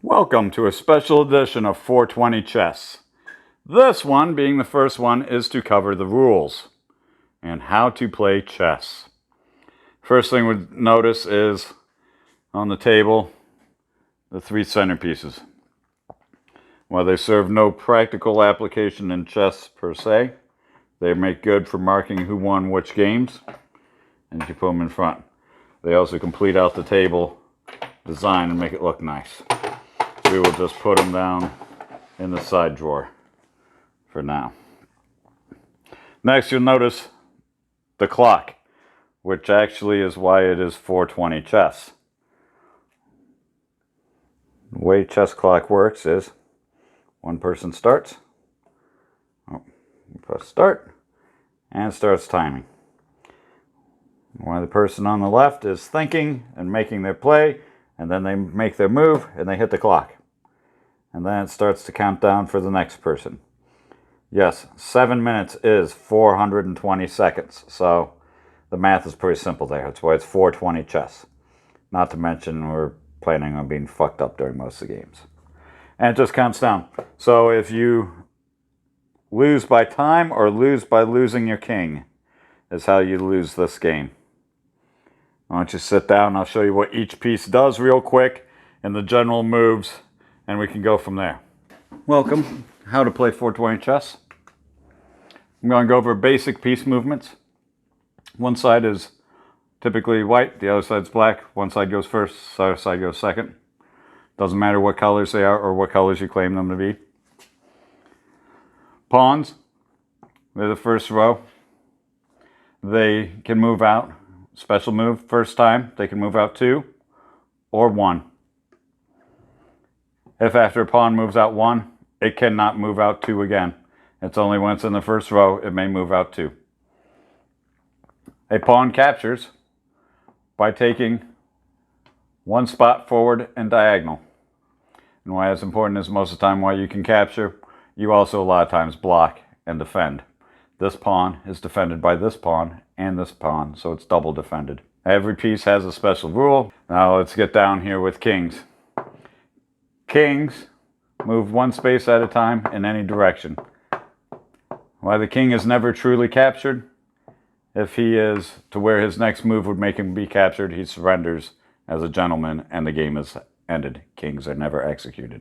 Welcome to a special edition of 420 Chess. This one, being the first one, is to cover the rules and how to play chess. First thing we notice is on the table the three centerpieces. While they serve no practical application in chess per se, they make good for marking who won which games, and you put them in front. They also complete out the table design and make it look nice. We will just put them down in the side drawer for now. Next, you'll notice the clock, which actually is why it is 420 chess. The way chess clock works is one person starts, press start, and it starts timing. While the person on the left is thinking and making their play, and then they make their move and they hit the clock. And then it starts to count down for the next person. Yes, 7 minutes is 420 seconds. So the math is pretty simple there. That's why it's 420 chess. Not to mention we're planning on being fucked up during most of the games. And it just counts down. So if you lose by time or lose by losing your king, is how you lose this game. Why don't you sit down, I'll show you what each piece does real quick and the general moves, and we can go from there. Welcome, how to play 420 chess. I'm going to go over basic piece movements. One side is typically white, the other side's black. One side goes first, the other side goes second. Doesn't matter what colors they are or what colors you claim them to be. Pawns, they're the first row. They can move out. Special move, first time, they can move out 2 or 1. If after a pawn moves out 1, it cannot move out 2 again. It's only when it's in the first row it may move out 2. A pawn captures by taking one spot forward and diagonal. And why it's important is most of the time why you can capture, you also a lot of times block and defend. This pawn is defended by this pawn and this pawn, so it's double defended. Every piece has a special rule. Now let's get down here with kings. Kings move one space at a time in any direction. Why the king is never truly captured, if he is to where his next move would make him be captured, he surrenders as a gentleman and the game is ended. Kings are never executed.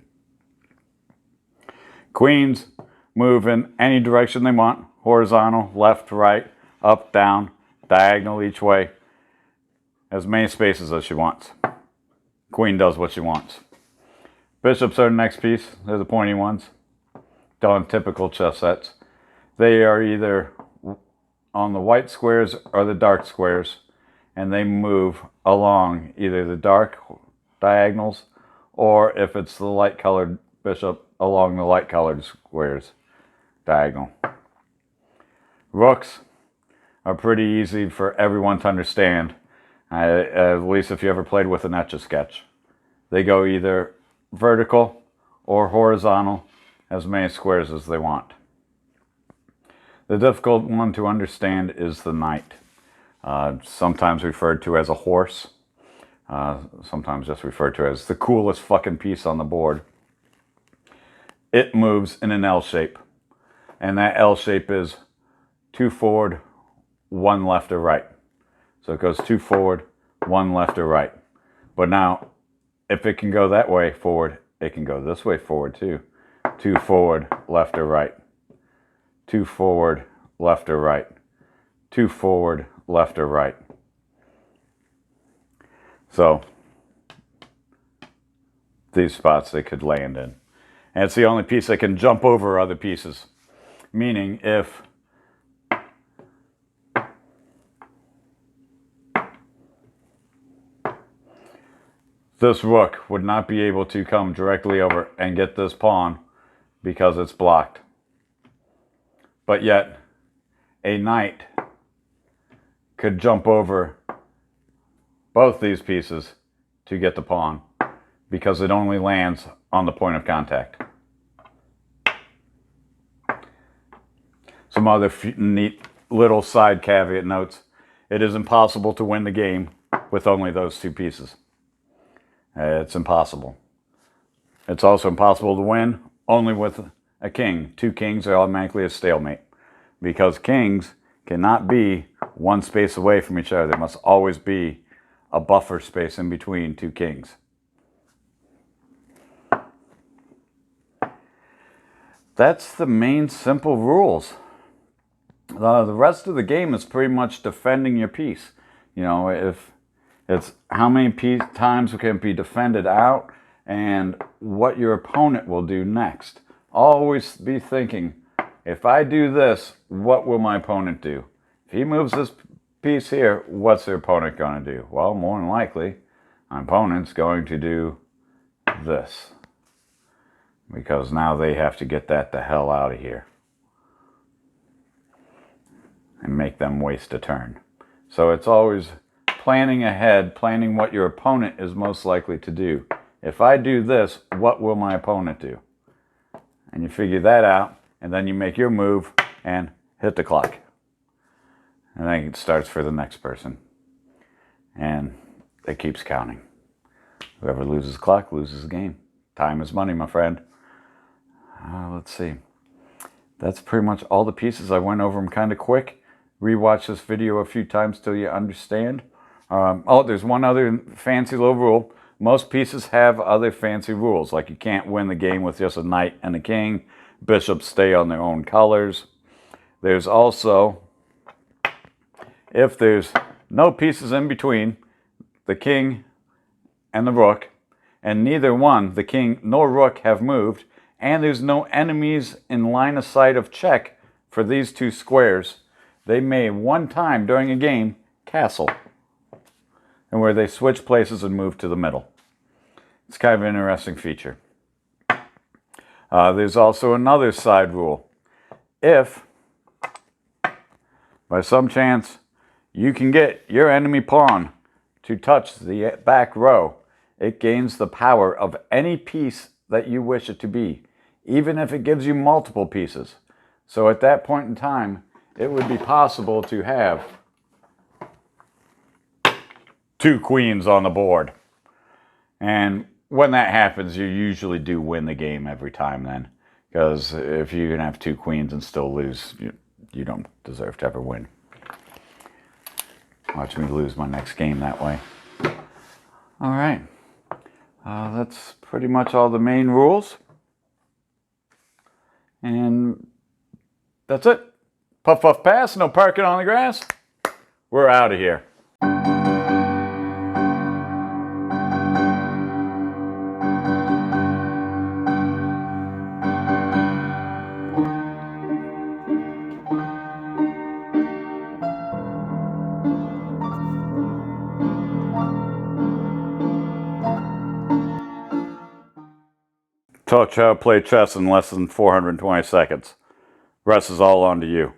Queens move in any direction they want. Horizontal, left, right, up, down, diagonal each way. As many spaces as she wants. Queen does what she wants. Bishops are the next piece. They're the pointy ones. Done typical chess sets. They are either on the white squares or the dark squares. And they move along either the dark diagonals or if it's the light colored bishop along the light colored squares diagonal. Rooks are pretty easy for everyone to understand, at least if you ever played with an Etch-a-Sketch. They go either vertical or horizontal, as many squares as they want. The difficult one to understand is the knight, sometimes referred to as a horse, sometimes just referred to as the coolest fucking piece on the board. It moves in an L shape, and that L shape is 2 forward, 1 left or right. So it goes 2 forward, 1 left or right. But now, if it can go that way forward, it can go this way forward too. 2 forward, left or right. 2 forward, left or right. 2 forward, left or right. So, these spots they could land in. And it's the only piece that can jump over other pieces. Meaning if this rook would not be able to come directly over and get this pawn because it's blocked. But yet, a knight could jump over both these pieces to get the pawn because it only lands on the point of contact. Some other neat little side caveat notes. It is impossible to win the game with only those two pieces. It's impossible. It's also impossible to win only with a king. Two kings are automatically a stalemate because kings cannot be one space away from each other. There must always be a buffer space in between two kings. That's the main simple rules. The rest of the game is pretty much defending your piece. You know, if it's how many times it can be defended out and what your opponent will do next. Always be thinking, if I do this, what will my opponent do? If he moves this piece here, what's their opponent going to do? Well, more than likely, my opponent's going to do this. Because now they have to get that the hell out of here. And make them waste a turn. So it's always planning ahead, planning what your opponent is most likely to do. If I do this, what will my opponent do? And you figure that out, and then you make your move and hit the clock. And then it starts for the next person. And it keeps counting. Whoever loses the clock loses the game. Time is money, my friend. Let's see. That's pretty much all the pieces. I went over them kind of quick. Rewatch this video a few times till you understand. There's one other fancy little rule. Most pieces have other fancy rules, like you can't win the game with just a knight and a king. Bishops stay on their own colors. There's also, if there's no pieces in between, the king and the rook, and neither one, the king nor rook, have moved, and there's no enemies in line of sight of check for these two squares, they may one time during a game castle, and where they switch places and move to the middle. It's kind of an interesting feature. There's also another side rule. If, by some chance, you can get your enemy pawn to touch the back row, it gains the power of any piece that you wish it to be, even if it gives you multiple pieces. So at that point in time, it would be possible to have two queens on the board. And when that happens, you usually do win the game every time then. Because if you can have two queens and still lose, you don't deserve to ever win. Watch me lose my next game that way. All right. That's pretty much all the main rules. And that's it. Puff, puff, pass. No parking on the grass. We're out of here. Taught you how to play chess in less than 420 seconds. Rest is all on to you.